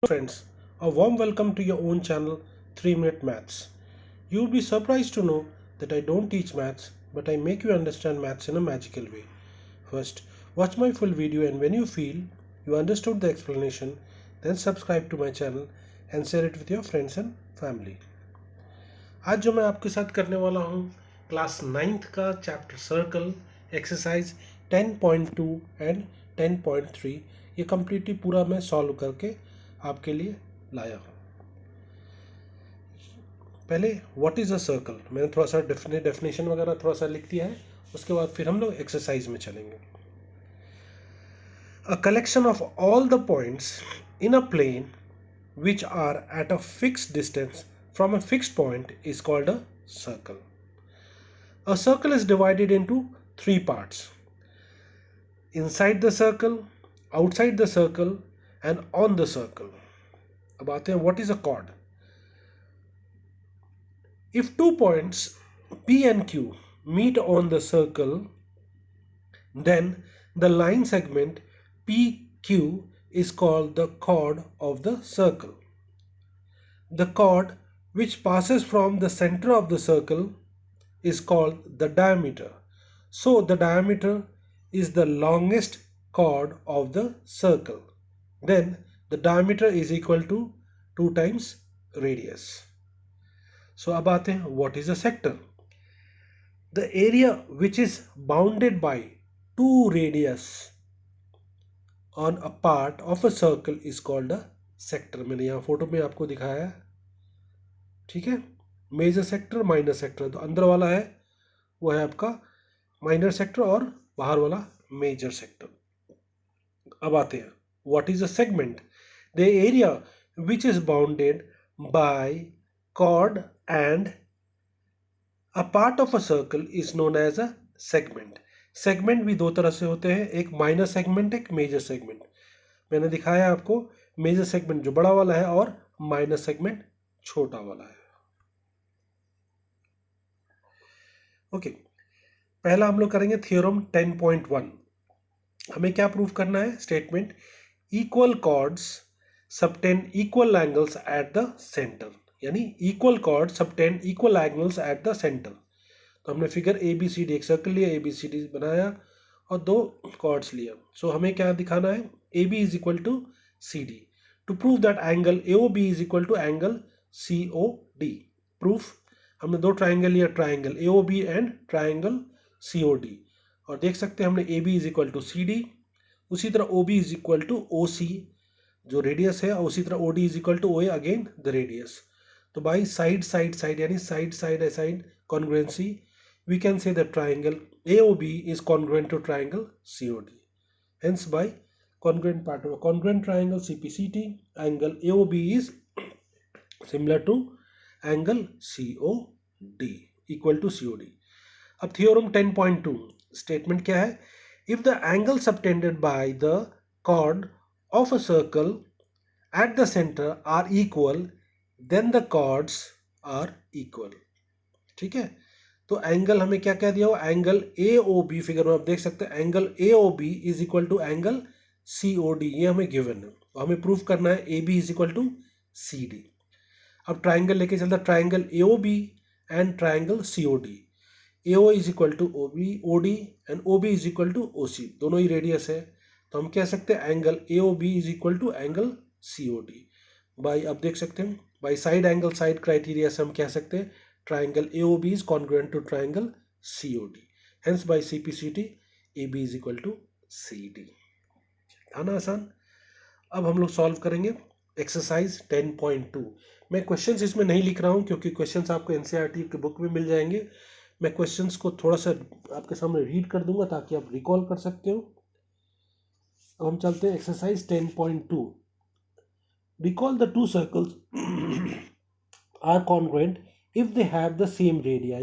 Friends, a warm welcome to your own channel 3 Minute Maths. You'll be surprised to know that I don't teach maths, but I make you understand maths in a magical way. First, watch my full video, and when you feel you understood the explanation, then subscribe to my channel and share it with your friends and family. आज जो मैं आपके साथ करने वाला हूँ class 9th का chapter circle exercise 10.2 and 10.3 ये कम्प्लीटली पूरा मैं सॉल्व करके आपके लिए लाया हूँ। पहले व्हाट इज़ अ सर्कल मैंने थोड़ा सा डेफिनेशन वगैरह थोड़ा सा लिख दिया है, उसके बाद फिर हम लोग एक्सरसाइज में चलेंगे। A collection of all the points in a plane which are at a fixed distance from a fixed point is called a circle. A circle is divided into three parts: inside the circle, outside the circle, and on the circle. अब आते हैं what is a chord. If 2 points P and Q meet on the circle, then the line segment PQ is called the chord of the circle. The chord which passes from the center of the circle is called the diameter. So the diameter is the longest chord of the circle. Then the diameter is equal to 2 times radius. So अब आते हैं what is a sector. The area which is bounded by 2 radius on a part of a circle is called a sector. मैंने यहाँ photo में आपको दिखाया है, ठीक है। मेजर सेक्टर, माइनर सेक्टर, तो अंदर वाला है वो है आपका माइनर सेक्टर और बाहर वाला मेजर सेक्टर। अब आते हैं what is a segment. The area which is bounded by chord and a part of a circle is known as a segment. Segment भी दो तरह से होते हैं, एक माइनर सेगमेंट, एक मेजर सेगमेंट. मैंने दिखाया आपको मेजर सेगमेंट जो बड़ा वाला है और माइनर सेगमेंट छोटा वाला है. ओके पहला हम लोग करेंगे थ्योरम 10.1. हमें क्या प्रूव करना है? Statement equal chords subtend equal angles at the centre, यानी equal chord subtend equal angles at the centre. तो हमने figure A B C D, एक सर्कल लिया, ए बी सी डी बनाया और दो कॉर्ड्स लिया. सो हमें क्या दिखाना है? A B is equal to C D. To prove that angle A O B is equal to angle C O D. Proof हमने दो ट्राइंगल लिया, triangle A O B and triangle C O D, और देख सकते हैं हमने A B is equal to C D, उसी तरह O B is equal to O C जो रेडियस है, और उसी तरह O D is equal to O A again the radius. तो बाई साइड साइड साइड यानी side side side congruency we can say that triangle AOB is congruent to triangle COD. Hence by congruent part of a congruent triangle CPCT, angle AOB is similar to angle COD equal to COD. अब theorem 10.2 statement क्या है? If the angle subtended by the chord of a circle at the center are equal, then the chords are equal. ठीक है, तो angle हमें क्या कह दिया हो? Angle A O B, figure में आप देख सकते हैं angle A O B is equal to angle C O D, ये हमें गिवन है. तो हमें प्रूफ करना है A B is equal to C D. अब ट्राइंगल लेके चलता है, triangle A O B and triangle C O D. A O is equal to O B O D and O B is equal to O C, दोनों ही radius है. तो हम कह सकते हैं angle A O B is equal to angle C O D. By अब देख सकते हैं by side angle side criteria से हम कह सकते हैं triangle AOB is congruent to triangle COD. Hence by CPCT AB is equal to CD. था ना आसान? अब हम लोग सॉल्व करेंगे एक्सरसाइज 10.2. मैं क्वेश्चंस इसमें नहीं लिख रहा हूँ क्योंकि क्वेश्चंस आपको NCERT की बुक में मिल जाएंगे. मैं क्वेश्चंस को थोड़ा सा आपके सामने रीड कर दूंगा ताकि आप रिकॉल कर सकते हो. अब हम चलते हैं exercise 10.2. Recall the two circles are congruent if they have the same radii.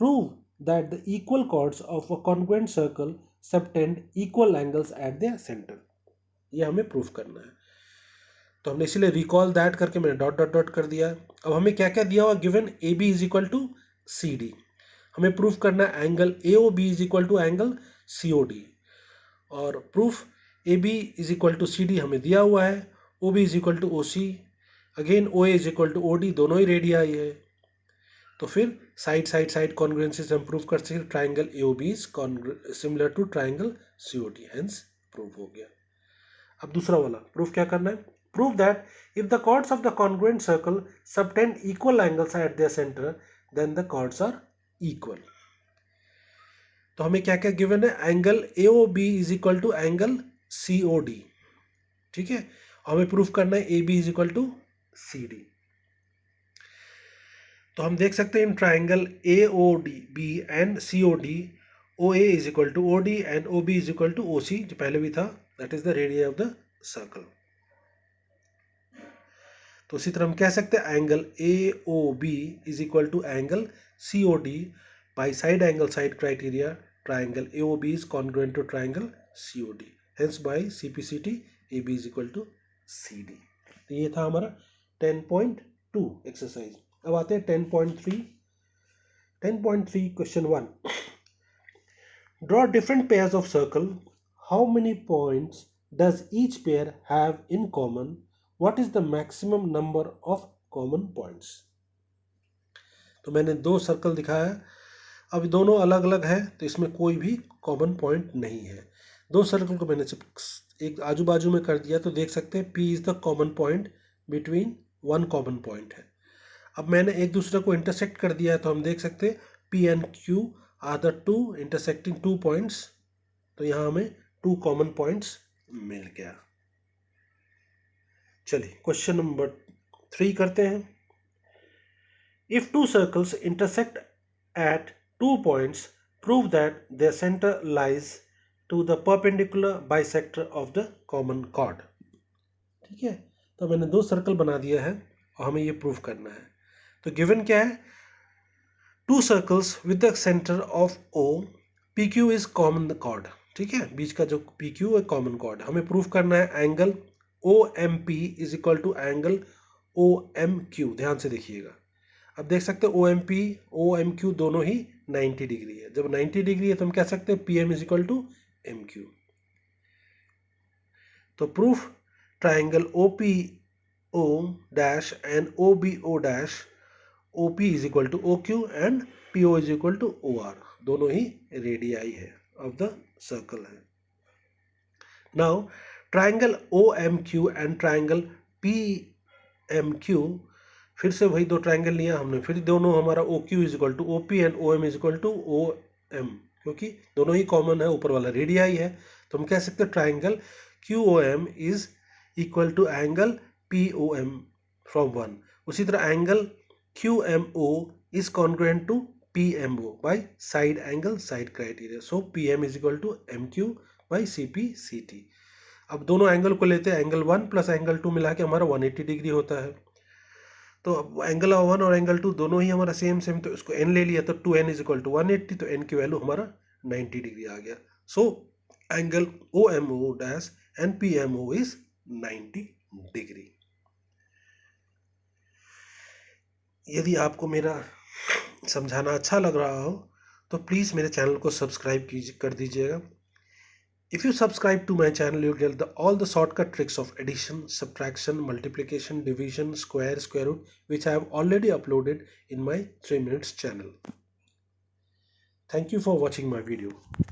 Prove that the equal chords of a congruent circle subtend equal angles at their center. ये हमें प्रूफ करना है. तो हमने इसीलिए रिकॉल दैट करके मैंने dot dot dot कर दिया. अब हमें क्या क्या दिया हुआ? Given A B is equal to C D. हमें प्रूफ करना है angle A O B is equal to angle C O D, और proof A B is equal to C D हमें दिया हुआ है, O B is equal to O C, again O A is equal to O D, दोनों ही radii है। तो फिर साइड कॉन्ग्रुएंसी से हम प्रूव कर सकते triangle A O B is similar to triangle C O D, hence prove हो गया। अब दूसरा वाला प्रूफ क्या करना है, prove that if the chords of the congruent circle subtend equal angles at their centre then the chords are equal. तो हमें क्या क्या गिवन है, angle A O B is equal to angle C O D, ठीक है। हमें proof करना है A B is equal to C D. तो हम देख सकते हैं इन triangle A O D B and C O D, O A is equal to O D and O B is equal to O C, जो पहले भी था, that is the radius of the circle. तो इसी तरह हम कह सकते हैं angle A O B is equal to angle C O D by side angle side criteria, triangle A O B is congruent to triangle C O D, hence by C P C T A B is equal to C D. तो ये था हमारा 10.2 exercise. अब आते हैं 10.3। 10.3 question 1, draw different pairs of circle, how many points does each pair have in common, what is the maximum number of common points. तो मैंने दो सर्कल दिखाया, अब दोनों अलग अलग है तो इसमें कोई भी कॉमन पॉइंट नहीं है। दो सर्कल को मैंने एक आजू बाजू में कर दिया, तो देख सकते हैं P is the common point between one common point है। अब मैंने एक दूसरे को इंटरसेक्ट कर दिया है, तो हम देख सकते हैं P and Q are the two intersecting two points, तो यहाँ हमें टू कॉमन पॉइंट्स मिल गया। चलिए क्वेश्चन नंबर 3 करते हैं। If two circles intersect at two points, prove that their centre lies to the perpendicular bisector of the common chord. ठीक है, तो मैंने दो सर्कल बना दिया है और हमें ये प्रूव करना है। तो गिवन क्या है, two circles with the centre of O, P Q is common chord, ठीक है, बीच का जो पी क्यू है कॉमन कॉर्ड। हमें प्रूव करना है angle O M P is equal to angle O M Q. ध्यान से देखिएगा, अब देख सकते हैं ओ एम क्यू दोनों ही 90 डिग्री है। जब 90 डिग्री है तो हम कह सकते हैं P M is equal to M Q. तो proof triangle O P O dash and O B O dash, O P is equal to O Q and P O is equal to O R, दोनों ही radii है of the circle है। Now triangle O M Q and triangle P M Q, फिर से वही दो triangle लिया हमने, फिर दोनों हमारा O Q is equal to O P and O M is equal to O M, क्योंकि दोनों ही कॉमन है, ऊपर वाला रेडियाई है। तो हम कह सकते हैं triangle Q O M is equal to angle P O M from one. उसी तरह angle Q M O is congruent to P M O by side angle side criteria, so P M is equal to M Q by C P C T. अब दोनों angle को लेते हैं, angle 1 plus angle 2 मिला के हमारा 180 degree होता है। तो अब एंगल 1 और एंगल 2 दोनों ही हमारा सेम, तो इसको n ले लिया, तो 2n इज इक्वल टू 180, तो n की वैल्यू हमारा 90 डिग्री आ गया। So angle O M O dash and P M O is 90 degree. यदि आपको मेरा समझाना अच्छा लग रहा हो तो प्लीज़ मेरे चैनल को सब्सक्राइब कर दीजिएगा। If you subscribe to my channel, you'll get all the shortcut tricks of addition, subtraction, multiplication, division, square root, which I have already uploaded in my 3 minutes channel. Thank you for watching my video.